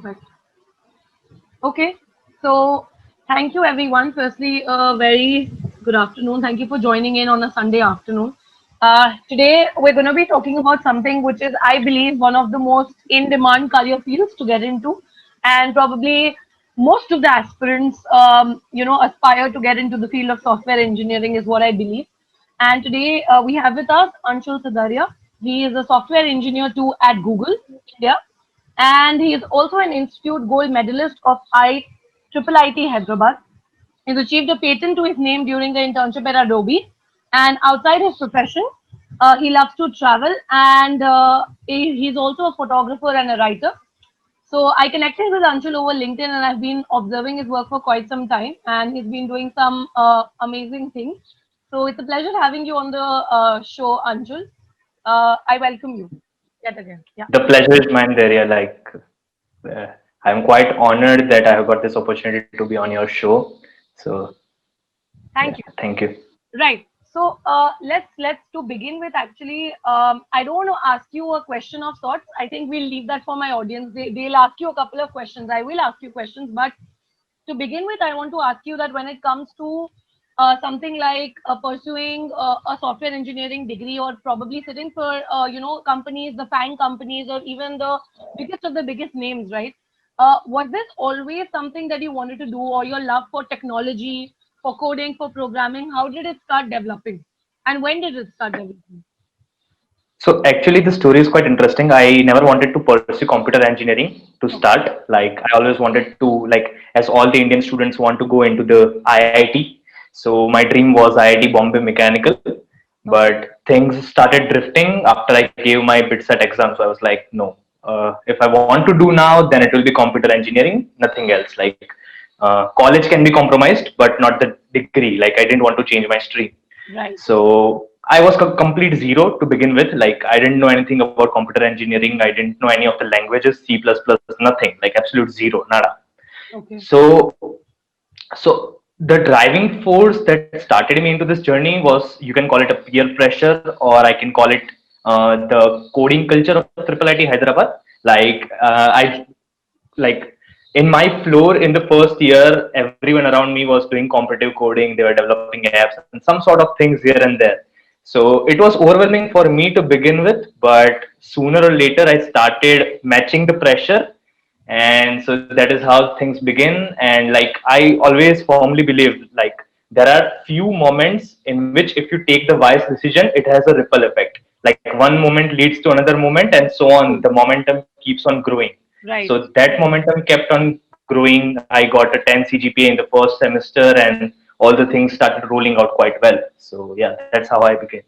Perfect. Okay. So thank you everyone. Firstly, a very good afternoon. Thank you for joining in on a Sunday afternoon. Today we're going to be talking about something which is, I believe, one of the most in-demand career fields to get into, and probably most of the aspirants, aspire to get into the field of software engineering, is what I believe. And today we have with us Aanshul Sadaria. He is a software engineer too at Google India, and he is also an Institute Gold Medalist of IIIT Hyderabad. He's achieved a patent to his name during the internship at Adobe. And outside his profession, he loves to travel, and he's also a photographer and a writer. So I connected with Anshul over LinkedIn, and I've been observing his work for quite some time, and he's been doing some amazing things. So it's a pleasure having you on the show, Anshul. I welcome you yet again. Yeah. The pleasure is mine, Daria. Uh, I'm quite honored that I have got this opportunity to be on your show. So, yeah, Thank you. thank you. Right. So let's to begin with. Actually, I don't want to ask you a question of sorts. I think we'll leave that for my audience. They'll ask you a couple of questions. I will ask you questions, but to begin with, I want to ask you that when it comes to something like pursuing a software engineering degree, or probably sitting for companies, the FANG companies, or even the biggest of the biggest names, right? Was this always something that you wanted to do, or your love for technology, for coding, for programming? How did it start developing, and when did it start developing? So, actually, the story is quite interesting. I never wanted to pursue computer engineering to Okay. start. Like, I always wanted to, as all the Indian students want to go into the IIT. So, my dream was IIT Bombay Mechanical. Okay. But things started drifting after I gave my BITSAT exam. So, I was like, no, if I want to do now, then it will be computer engineering, nothing else. College can be compromised, but not the degree. Like, I didn't want to change my stream. Right. So I was complete zero to begin with. Like, I didn't know anything about computer engineering. I didn't know any of the languages, C++, nothing, like absolute zero, nada. Okay. So, so the driving force that started me into this journey was, you can call it a peer pressure, or I can call it the coding culture of IIIT Hyderabad. I like in my floor in the first year, everyone around me was doing competitive coding. They were developing apps and some sort of things here and there. So it was overwhelming for me to begin with, but sooner or later I started matching the pressure, and so that is how things begin. And like, I always firmly believe, like, there are few moments in which if you take the wise decision, it has a ripple effect. Like, one moment leads to another moment, and so on. True. The momentum keeps on growing. Right. So that momentum kept on growing. I got a 10 CGPA in the first semester, and all the things started rolling out quite well. So yeah, that's how I began.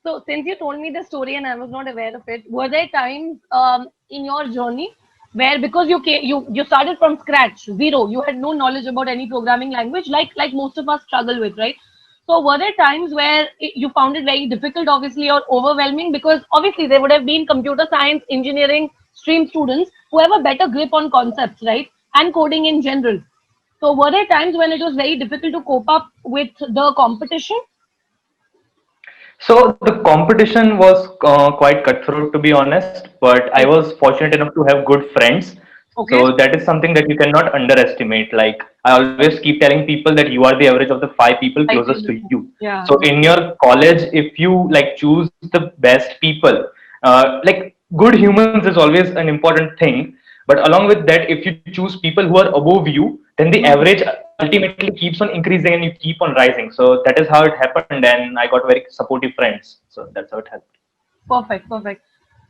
So, since you told me the story and I was not aware of it, were there times in your journey where, because you started from scratch, zero, you had no knowledge about any programming language, like most of us struggle with, right? So, were there times where you found it very difficult, obviously, or overwhelming? Because obviously there would have been computer science, engineering stream students who have a better grip on concepts, right, and coding in general. So, were there times when it was very difficult to cope up with the competition? So the competition was quite cutthroat, to be honest, but I Okay. was fortunate enough to have good friends. Okay. So that is something that you cannot underestimate. Like, I always keep telling people that you are the average of the five people I closest feel to it. you. Yeah. So in your college, if you like choose the best people, like, good humans is always an important thing. But along with that, if you choose people who are above you, then the Mhm. average ultimately keeps on increasing and you keep on rising. So that is how it happened, and I got very supportive friends. So that's how it happened. Perfect, perfect.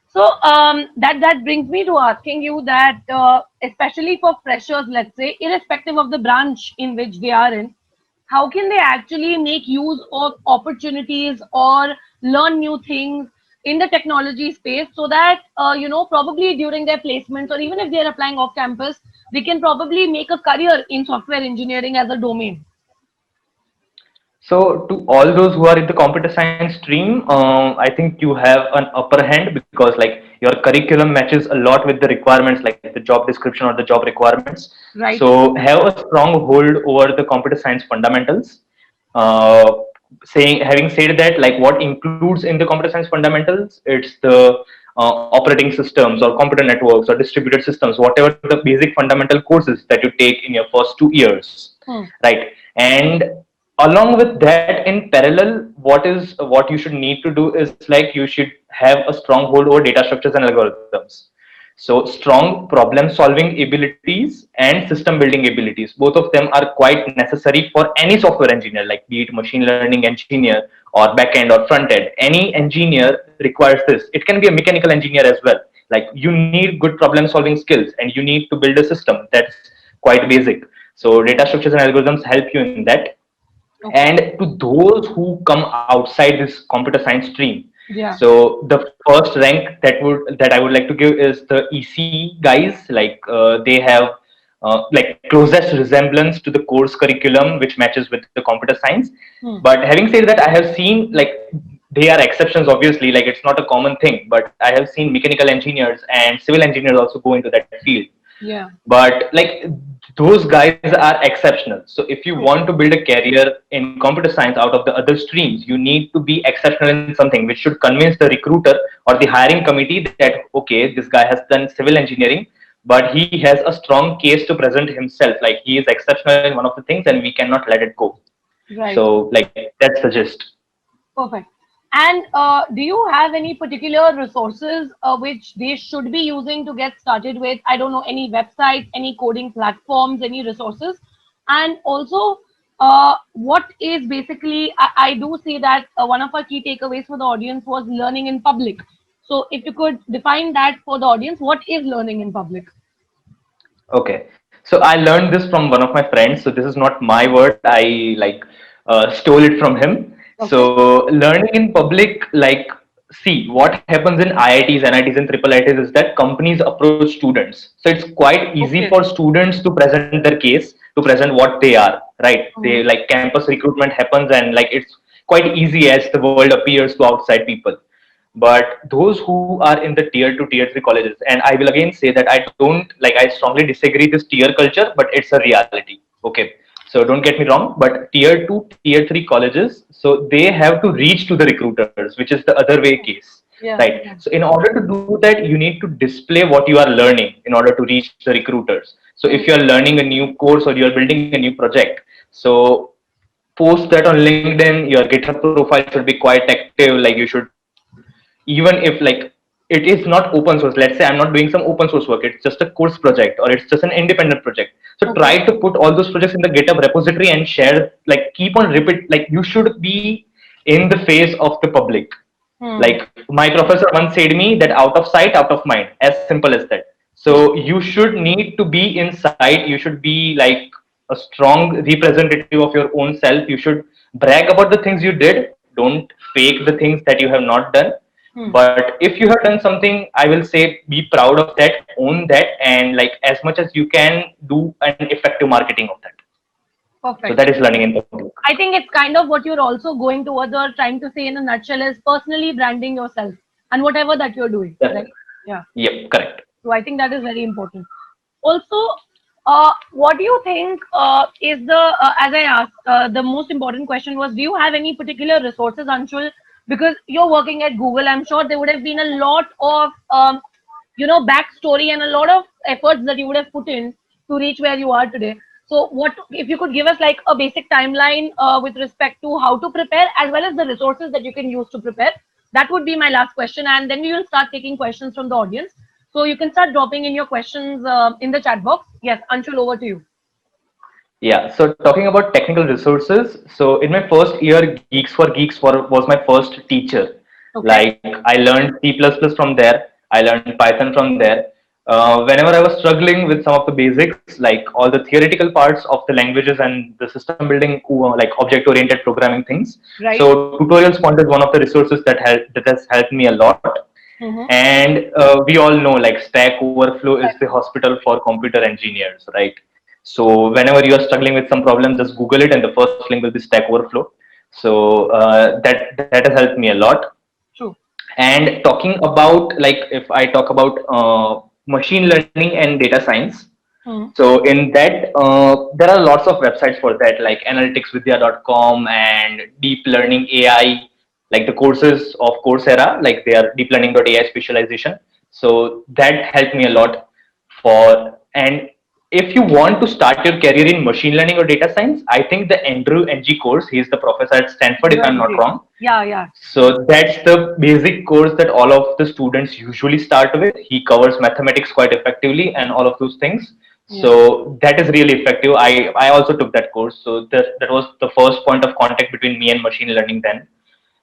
So that brings me to asking you that, especially for freshers, let's say, irrespective of the branch in which they are in, how can they actually make use of opportunities or learn new things in the technology space, so that probably during their placements, or even if they are applying off campus, they can probably make a career in software engineering as a domain. So, to all those who are in the computer science stream, I think you have an upper hand, because like your curriculum matches a lot with the requirements, like the job description or the job requirements. Right. So, have a strong hold over the computer science fundamentals. Having said that, like, what includes in the computer science fundamentals, it's the operating systems or computer networks or distributed systems, whatever the basic fundamental courses that you take in your first 2 years, Hmm. right? And along with that, in parallel, what you should need to do is like you should have a strong hold over data structures and algorithms. So strong problem solving abilities and system building abilities, both of them are quite necessary for any software engineer, like be it machine learning engineer or backend or front end. Any engineer requires this. It can be a mechanical engineer as well. Like you need good problem solving skills and you need to build a system that's quite basic. So data structures and algorithms help you in that. Okay. And to those who come outside this computer science stream, Yeah. so the first rank that I would like to give is the EC guys. Like they have like closest resemblance to the course curriculum, which matches with the computer science. Hmm. But having said that, I have seen like they are exceptions. Obviously, like it's not a common thing. But I have seen mechanical engineers and civil engineers also go into that field. Yeah. But like those guys are exceptional. So if you True. want to build a career in computer science out of the other streams, you need to be exceptional in something which should convince the recruiter or the hiring committee that okay, this guy has done civil engineering, but he has a strong case to present himself, like he is exceptional in one of the things and we cannot let it go. Right. So like that's the gist. Perfect. And do you have any particular resources which they should be using to get started with? I don't know, any websites, any coding platforms, any resources? And also, what is basically, I do see that one of our key takeaways for the audience was learning in public. So, if you could define that for the audience, what is learning in public? Okay. So I learned this from one of my friends. So this is not my word. I like stole it from him. Okay. So learning in public, like, see what happens in IITs, NITs, and triple IITs is that companies approach students. So it's quite easy Okay. for students to present their case, to present what they are, right? They Mhm. like campus recruitment happens, and like it's quite easy as the world appears to outside people. But those who are in the tier 2, tier 3 colleges, and I will again say that I don't like, I strongly disagree this tier culture, but it's a reality. Okay. So don't get me wrong, but tier 2, tier 3 colleges, so they have to reach to the recruiters, which is the other way case, Yeah. right? So in order to do that, you need to display what you are learning in order to reach the recruiters. So if Mm. you are learning a new course or you are building a new project, so post that on LinkedIn. Your GitHub profile should be quite active. Like you should, even if like it is not open source. Let's say I'm not doing some open source work. It's just a course project or it's just an independent project. So try to Okay. put all those projects in the GitHub repository and share. Like keep on repeat. Like you should be in the face of the public. Hmm. Like my professor once said me that out of sight, out of mind. As simple as that. Hmm. So you should need to be inside. You should be like a strong representative of your own self. You should brag about the things you did. Don't fake the things that you have not done. Hmm. But if you have done something, I will say be proud of that, own that, and like as much as you can, do an effective marketing of that. So Perfect. that is learning in public. I think it's kind of what you're also going towards or trying to say in a nutshell is personally branding yourself and whatever that you're doing, Yeah. right? Yeah. Yep, correct. So I think that is very important. Also, what do you think is as I asked, the most important question was, do you have any particular resources, Anshul? Because you're working at Google, I'm sure there would have been a lot of, backstory and a lot of efforts that you would have put in to reach where you are today. So, what if you could give us like a basic timeline with respect to how to prepare, as well as the resources that you can use to prepare? That would be my last question, and then we will start taking questions from the audience. So you can start dropping in your questions in the chat box. Yes, Anshul, over to you. Yeah. So talking about technical resources. So in my first year, was my first teacher. Okay. Like I learned C++ from there. I learned Python from there. Whenever I was struggling with some of the basics, like all the theoretical parts of the languages and the system building, like object-oriented programming things. Right. So Tutorials Fund is one of the resources that has helped me a lot. Mm-hmm. And we all know like Stack Overflow is the hospital for computer engineers, right? So whenever you are struggling with some problem, just Google it, and the first link will be Stack Overflow. So that has helped me a lot. True. And talking about like if I talk about machine learning and data science, Mm-hmm. so in that there are lots of websites for that, like analyticsvidya.com and deep learning AI. like the courses of Coursera, like they are deep learning.ai specialization. So that helped me a lot for, and if you want to start your career in machine learning or data science, I think the Andrew NG course, he's the professor at Stanford, if I'm Right, not right. wrong. Yeah, yeah. So that's the basic course that all of the students usually start with. He covers mathematics quite effectively and all of those things. Yeah. So that is really effective. I also took that course. So that was the first point of contact between me and machine learning then.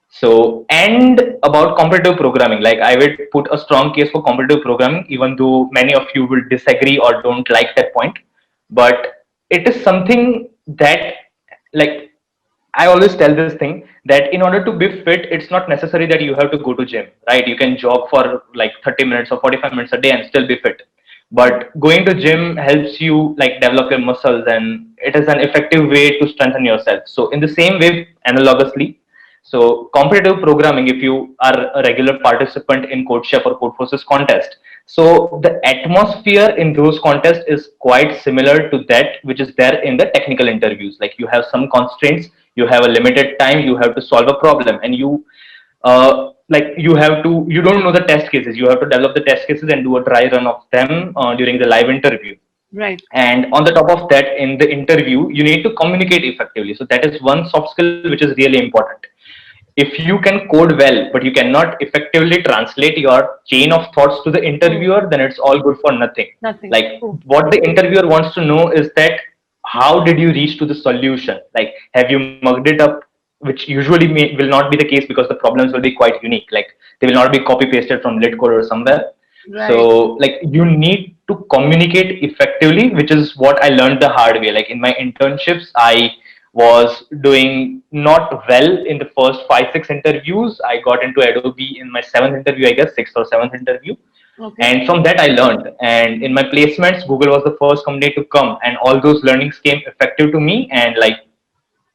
So, and about competitive programming, like I would put a strong case for competitive programming, even though many of you will disagree or don't like that point. But it is something that, like, I always tell this thing that in order to be fit, it's not necessary that you have to go to gym, right? You can jog for like 30 minutes or 45 minutes a day and still be fit. Right. But going to gym helps you like develop your muscles, and it is an effective way to strengthen yourself. So in the same way, analogously, so competitive programming, if you are a regular participant in CodeChef or CodeForces contest, so the atmosphere in those contests is quite similar to that which is there in the technical interviews. Like you have some constraints, you have a limited time, you have to solve a problem, and like you don't know the test cases. You have to develop the test cases and do a dry run of them during the live interview. Right. And on the top of that, in the interview, you need to communicate effectively. So that is one soft skill which is really important. If you can code well but you cannot effectively translate your chain of thoughts to the True. interviewer, then it's all good for nothing. Nothing. Like True. what the interviewer wants to know is that how did you reach to the solution, like have you mugged it up, which usually will not be the case because the problems will be quite unique, like they will not be copy pasted from lit code or somewhere. Right. So like you need to communicate effectively, which is what I learned the hard way. Like in my internships, I was doing not well in the first 5 6 interviews. I got into Adobe in my seventh interview, I guess, sixth or seventh interview, Okay. and from that I learned. And in my placements, Google was the first company to come, and all those learnings came effective to me. And like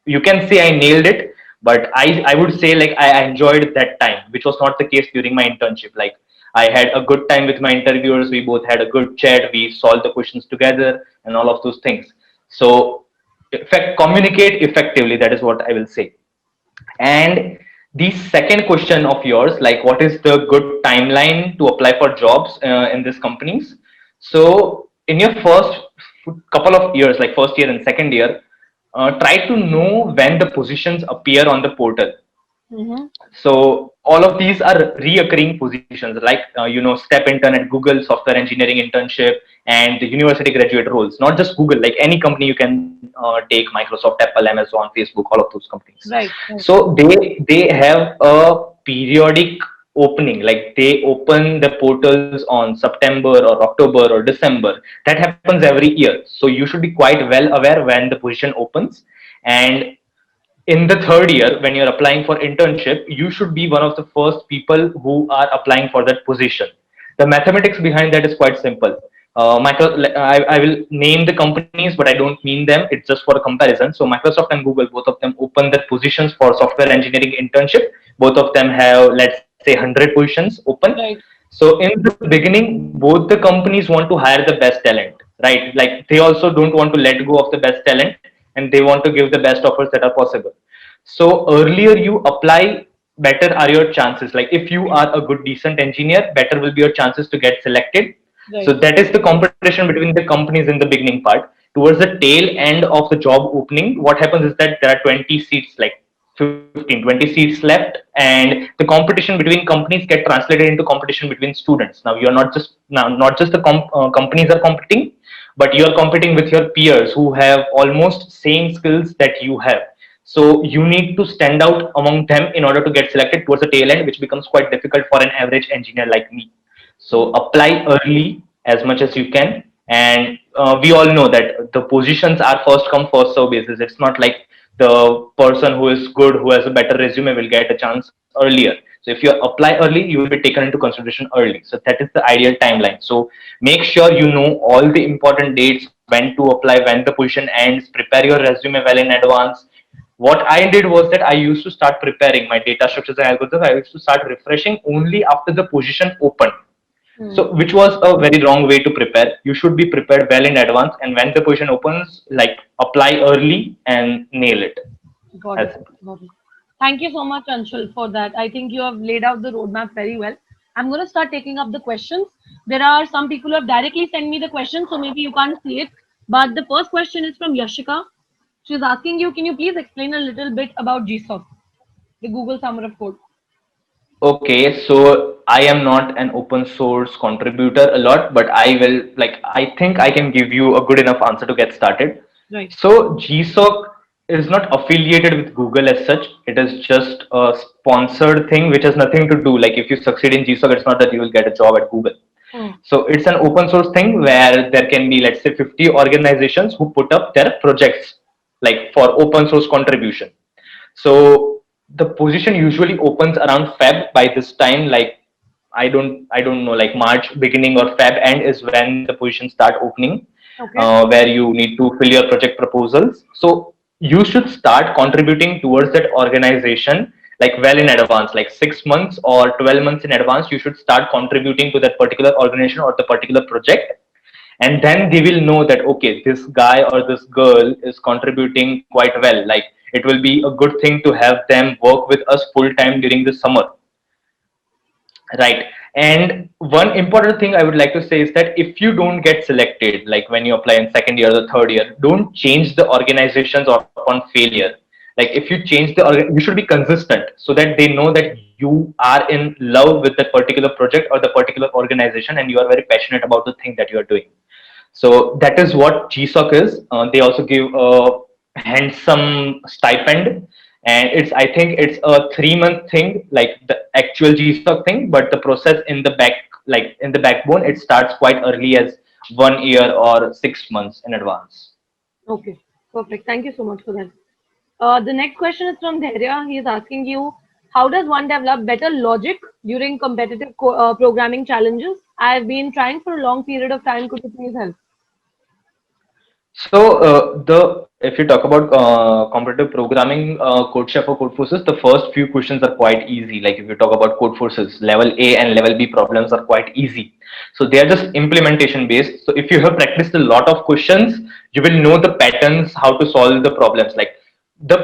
you can say I nailed it, but I would say like I enjoyed that time, which was not the case during my internship. Like I had a good time with my interviewers. We both had a good chat. We solved the questions together and all of those things. So, effect communicate effectively. That is what I will say. And the second question of yours, like what is the good timeline to apply for jobs in these companies? So in your first couple of years, like first year and second year, try to know when the positions appear on the portal. Mm-hmm. So all of these are reoccurring positions, like step intern at Google, software engineering internship, and the university graduate roles. Not just Google, like any company you can take, Microsoft, Apple, Amazon, Facebook, all of those companies. Right. Right. So they have a periodic opening, like they open the portals on September or October or December. That happens every year. So you should be quite well aware when the position opens. And in the third year, when you're applying for internship, you should be one of the first people who are applying for that position. The mathematics behind that is quite simple. I will name the companies, but I don't mean them. It's just for a comparison. So Microsoft and Google, both of them open their positions for software engineering internship. Both of them have, let's say, 100 positions open. Right. So in the beginning, both the companies want to hire the best talent, right? Like they also don't want to let go of the best talent, and they want to give the best offers that are possible. So earlier you apply, better are your chances. Like if you are a good, decent engineer, better will be your chances to get selected. So Right. that is the competition between the companies in the beginning part. Towards the tail end of the job opening, what happens is that there are 20 seats, like 15, 20 seats left, and the competition between companies get translated into competition between students. Now you're not just the companies are competing, but you're competing with your peers who have almost same skills that you have. So you need to stand out among them in order to get selected towards the tail end, which becomes quite difficult for an average engineer like me. So Right. apply early as much as you can. And we all know that the positions are first come, first serve basis. It's not like the person who is good, who has a better resume, will get a chance earlier. So if you apply early, you will be taken into consideration early. So that is the ideal timeline. So make sure you know all the important dates, when to apply, when the position ends, prepare your resume well in advance. What I did was that I used to start preparing my data structures and algorithms. I used to start refreshing only after the position opened. Hmm. So, which was a very wrong way to prepare. You should be prepared well in advance, and when the position opens, like apply early and nail it. Got As it. simple. Got it. Thank you so much, Anshul, for that. I think you have laid out the roadmap very well. I'm going to start taking up the questions. There are some people who have directly sent me the questions, so maybe you can't see it. But the first question is from Yashika. She's asking you, can you please explain a little bit about GSOC, the Google Summer of Code? Okay, so I am not an open source contributor a lot, but I will like I think I can give you a good enough answer to get started. Right. So GSOC is not affiliated with Google as such. It is just a sponsored thing which has nothing to do. Like if you succeed in GSOC, it's not that you will get a job at Google. Hmm. So it's an open source thing where there can be, let's say, 50 organizations who put up their projects like for open source contribution. So the position usually opens around Feb. By this time, like I don't know, like March beginning or Feb end is when the positions start opening, Okay. where you need to fill your project proposals. So you should start contributing towards that organization like well in advance, like 6 months or 12 months in advance. You should start contributing to that particular organization or the particular project, and then they will know that okay, this guy or this girl is contributing quite well, like it will be a good thing to have them work with us full time during the summer, right? And one important thing I would like to say is that if you don't get selected, like when you apply in second year or the third year, don't change the organizations upon failure. Like if you change you should be consistent so that they know that you are in love with that particular project or the particular organization and you are very passionate about the thing that you are doing. So that is what GSOC is. They also give a handsome stipend, and I think it's a 3 month thing, like the actual GSOC thing. But the process in the back, like in the backbone, it starts quite early as 1 year or 6 months in advance. Okay. Perfect. Thank you so much for that. The next question is from Dhairya. He is asking you, how does one develop better logic during competitive programming challenges? I've been trying for a long period of time. Could you please help? So the if you talk about competitive programming, code chef or code forces, the first few questions are quite easy. Like if you talk about code forces, level A and level B problems are quite easy. So they are just implementation based. So if you have practiced a lot of questions, you will know the patterns how to solve the problems. Like the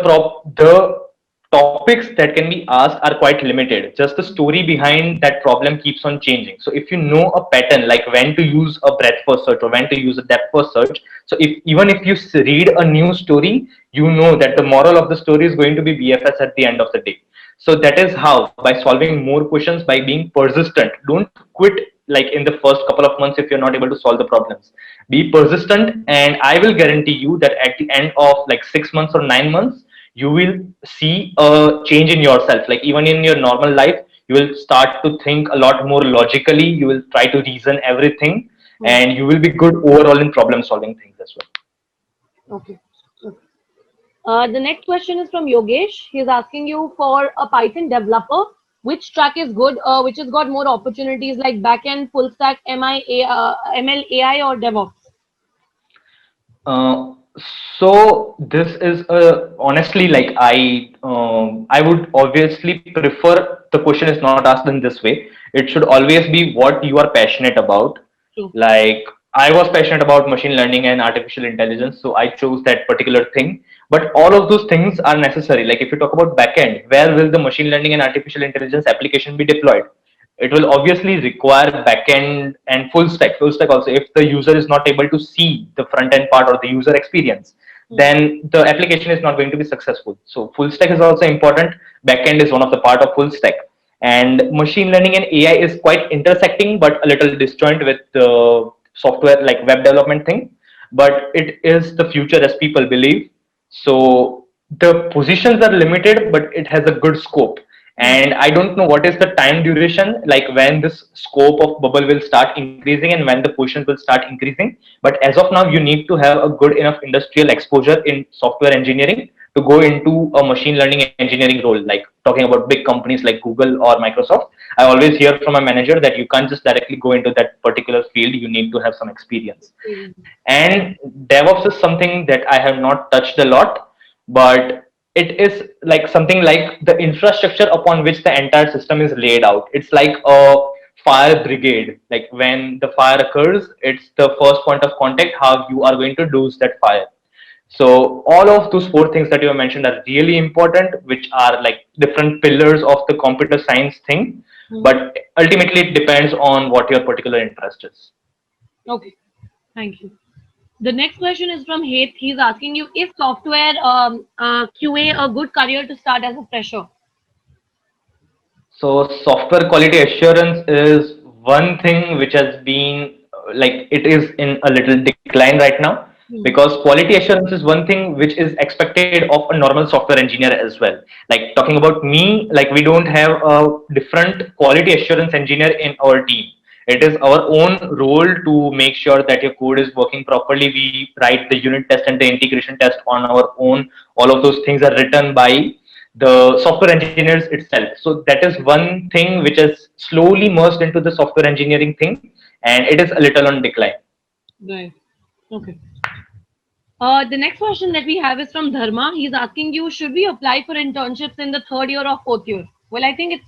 topics that can be asked are quite limited. Just the story behind that problem keeps on changing. So if you know a pattern, like when to use a breadth first search or when to use a depth first search, so if even if you read a new story, you know that the moral of the story is going to be BFS at the end of the day. So that is how, by solving more questions, by being persistent. Don't quit like in the first couple of months if you're not able to solve the problems. Be persistent, and I will guarantee you that at the end of like 6 months or 9 months, you will see a change in yourself. Like even in your normal life, you will start to think a lot more logically. You will try to reason everything, Hmm. and you will be good overall in problem solving things as well. Okay. Okay. The next question is from Yogesh. He's asking you for a Python developer, which track is good, which has got more opportunities like backend, full stack, ML, AI, or DevOps. Uh, so this is honestly, like I would obviously prefer the question is not asked in this way. It should always be what you are passionate about. True. Like I was passionate about machine learning and artificial intelligence, so I chose that particular thing. But all of those things are necessary. Like if you talk about backend, where will the machine learning and artificial intelligence application be deployed? It will obviously require backend and full stack. Full stack also, if the user is not able to see the front end part or the user experience, Hmm. then the application is not going to be successful. So full stack is also important. Backend is one of the part of full stack. And machine learning and AI is quite intersecting, but a little disjoint with the software like web development thing. But it is the future as people believe. So the positions are limited, but it has a good scope. Hmm. And I don't know what is the time duration, like when this scope of bubble will start increasing and when the positions will start increasing. But as of now, you need to have a good enough industrial exposure in software engineering to go into a machine learning engineering role, like talking about big companies like Google or Microsoft. I always hear from my manager that you can't just directly go into that particular field. You need to have some experience. And DevOps is something that I have not touched a lot, but it is like something like the infrastructure upon which the entire system is laid out. It's like a fire brigade. Like when the fire occurs, it's the first point of contact how you are going to douse that fire. So all of those four things that you have mentioned are really important, which are like different pillars of the computer science thing. Mhm. But ultimately, it depends on what your particular interest is. Okay, thank you. The next question is from Heath. He's asking you, is software QA a good career to start as a fresher? So software quality assurance is one thing which has been like it is in a little decline right now, Hmm. because quality assurance is one thing which is expected of a normal software engineer as well. Like talking about me, like we don't have a different quality assurance engineer in our team. It is our own role to make sure that your code is working properly. We write the unit test and the integration test on our own. All of those things are written by the software engineers itself. So that is one thing which is slowly merged into the software engineering thing, and it is a little on decline. Right. Okay. The next question that we have is from Dharma. He's asking you, should we apply for internships in the third year or fourth year? Well, I think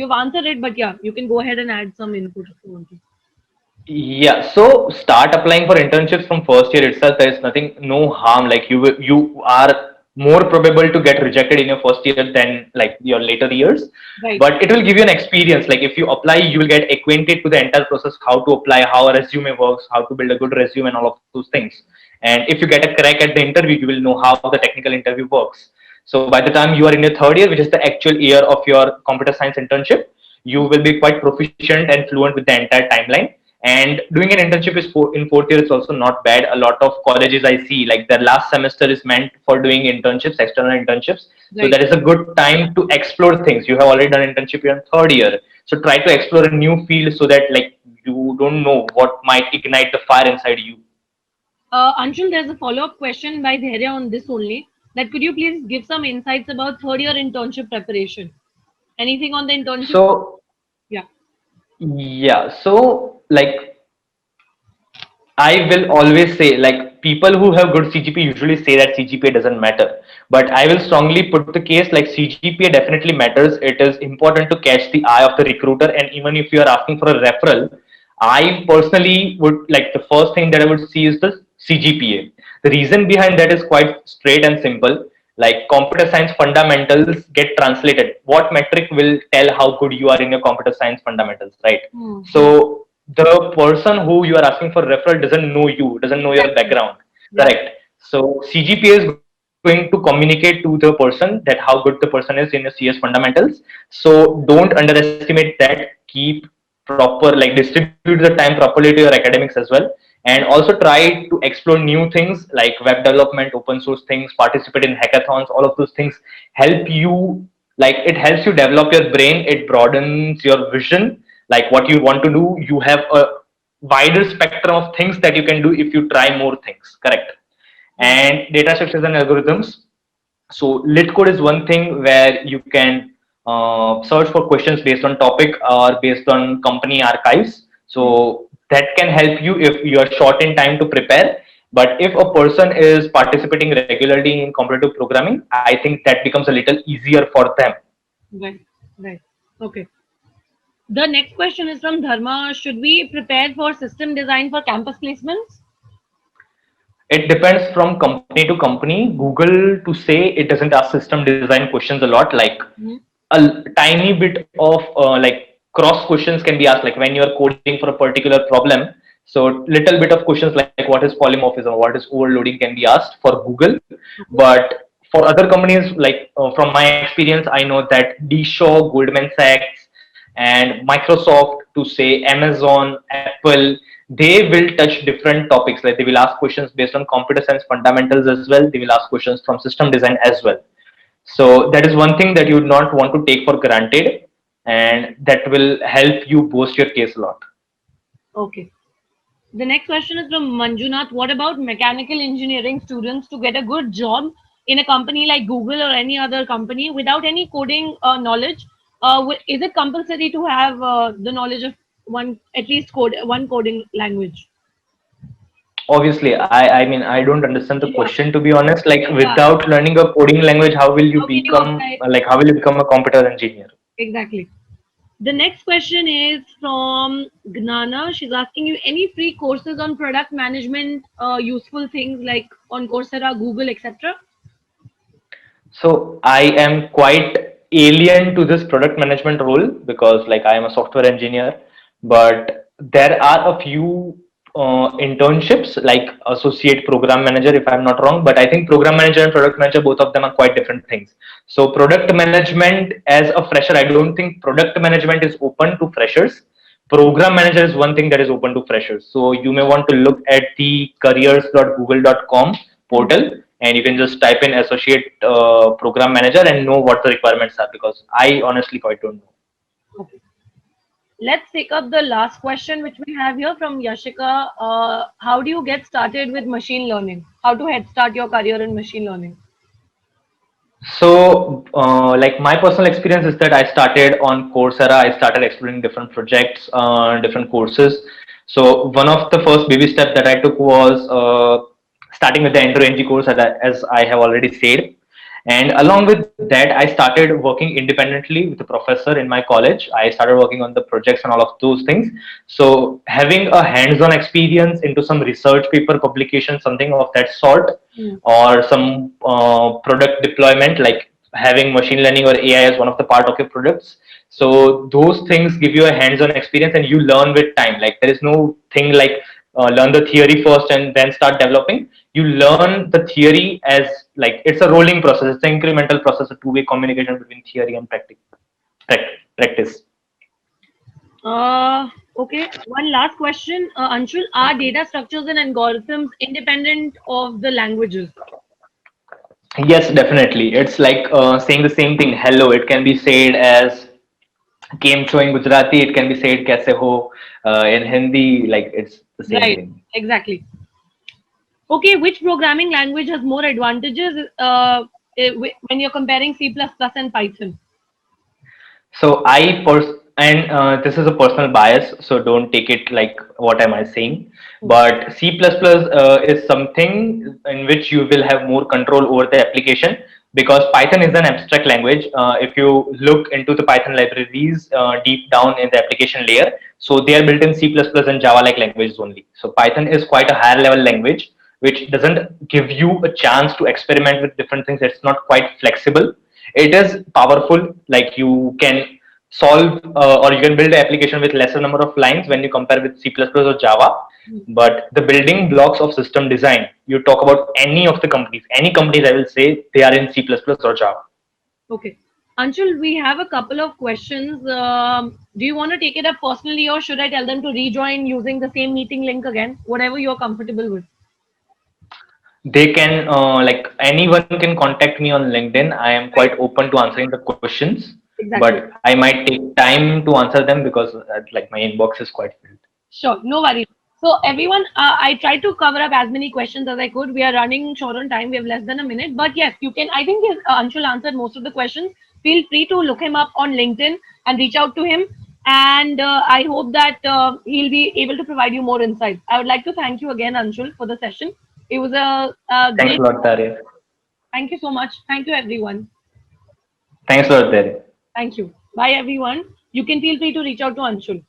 you've answered it, but yeah, you can go ahead and add some input if you want to. Yeah, so start applying for internships from first year itself. There is nothing, no harm. Like you are more probable to get rejected in your first year than like your later years. Right. But it will give you an experience. Like if you apply, you will get acquainted to the entire process, how to apply, how a resume works, how to build a good resume, and all of those things. And if you get a crack at the interview, you will know how the technical interview works. So by the time you are in your third year, which is the actual year of your computer science internship, you will be quite proficient and fluent with the entire timeline. And doing an internship in fourth year is also not bad. A lot of colleges I see, like their last semester is meant for doing internships, external internships. So Right. that is a good time to explore things. You have already done internship in third year, so try to explore a new field so that like you don't know what might ignite the fire inside you. Anshul, there's a follow-up question by Dharya on this only. That could you please give some insights about third year internship preparation? Anything on the internship? So Yeah. yeah, so like I will always say, like people who have good CGPA usually say that CGPA doesn't matter. But I will strongly put the case like CGPA definitely matters. It is important to catch the eye of the recruiter. And even if you are asking for a referral, I personally would like the first thing that I would see is the CGPA. The reason behind that is quite straight and simple. Like computer science fundamentals get translated. What metric will tell how good you are in your computer science fundamentals, right? Mm-hmm. So the person who you are asking for referral doesn't know you, doesn't know your Exactly. background, Yeah. correct? So CGPA is going to communicate to the person that how good the person is in your CS fundamentals. So don't underestimate that. Keep proper, like distribute the time properly to your academics as well, and also try to explore new things like web development, open source things, participate in hackathons. All of those things help you, like it helps you develop your brain, it broadens your vision, like what you want to do. You have a wider spectrum of things that you can do if you try more things, correct? Right. And data structures and algorithms. So lit code is one thing where you can search for questions based on topic or based on company archives. Mm. So that can help you if you are short in time to prepare. But if a person is participating regularly in competitive programming, I think that becomes a little easier for them. Right. Right. Okay. The next question is from Dharma. Should we prepare for system design for campus placements? It depends from company to company. Google, to say, it doesn't ask system design questions a lot. Like Mhm. a tiny bit of like cross questions can be asked, like when you're coding for a particular problem. So little bit of questions like what is polymorphism, what is overloading can be asked for Google. Okay. But for other companies, like from my experience, I know that DSHO, Goldman Sachs, and Microsoft, to say Amazon, Apple, they will touch different topics. Like they will ask questions based on computer science fundamentals as well. They will ask questions from system design as well. So that is one thing that you would not want to take for granted, and that will help you boost your case a lot. Okay. The next question is from Manjunath. What about mechanical engineering students to get a good job in a company like Google or any other company without any coding knowledge? Is it compulsory to have the knowledge of at least one coding language? Obviously, I mean, I don't understand the Yeah. question, to be honest. Like Yeah. without learning a coding language, how will you How can you become apply? like how will you become a computer engineer? Exactly. The next question is from Gnana. She's asking you any free courses on product management, useful things like on Coursera, Google, etc. So I am quite alien to this product management role because like I am a software engineer, but there are a few internships like associate program manager if I'm not wrong, but I think program manager and product manager, both of them are quite different things. So product management as a fresher, I don't think product management is open to freshers. Program manager is one thing that is open to freshers. So you may want to look at the careers.google.com portal, and you can just type in associate program manager and know what the requirements are, because I honestly quite don't know. Okay. Let's take up the last question which we have here from Yashika. How do you get started with machine learning? How to head start your career in machine learning? So, like my personal experience is that I started on Coursera. I started exploring different projects, different courses. So, one of the first baby steps that I took was starting with the Enter NG course, as I have already said. And along with that, I started working independently with a professor in my college. I started working on the projects and all of those things. So, having a hands-on experience into some research paper publication, something of that sort, Hmm. or some product deployment like having machine learning or AI as one of the part of your products. So those things give you a hands-on experience and you learn with time. Like there is no thing like learn the theory first and then start developing. You learn the theory as like it's a rolling process. It's an incremental process, a two-way communication between theory and practice. Okay, one last question. Anshul, are data structures and algorithms independent of the languages? Yes, definitely. It's like saying the same thing. Hello. It can be said as came in Gujarati, it can be said kaise ho in Hindi, like it's the same Right, thing. exactly. Okay, which programming language has more advantages when you're comparing C++ and Python? So and this is a personal bias, so don't take it like what am I saying. But C++ is something in which you will have more control over the application, because Python is an abstract language. If you look into the Python libraries deep down in the application layer, so they are built in C++ and Java like languages only. So Python is quite a higher level language, which doesn't give you a chance to experiment with different things. It's not quite flexible. It is powerful, like you can solve or you can build an application with lesser number of lines when you compare with C++ or Java. But the building blocks of system design, you talk about any companies, I will say they are in C++ or Java. Okay. Anshul, we have a couple of questions. Do you want to take it up personally or should I tell them to rejoin using the same meeting link again? Whatever you're comfortable with. They can like anyone can contact me on LinkedIn. I am Right. quite open to answering the questions, Exactly. but I might take time to answer them because like my inbox is quite filled. Sure. No worries. So everyone, I tried to cover up as many questions as I could. We are running short on time. We have less than a minute. But yes, you can. I think Anshul answered most of the questions. Feel free to look him up on LinkedIn and reach out to him. And I hope that he'll be able to provide you more insights. I would like to thank you again, Anshul, for the session. It was a Thanks great. a lot, Daria. Thank you so much. Thank you, everyone. Thanks a lot, Daria. Thank you. Bye, everyone. You can feel free to reach out to Anshul.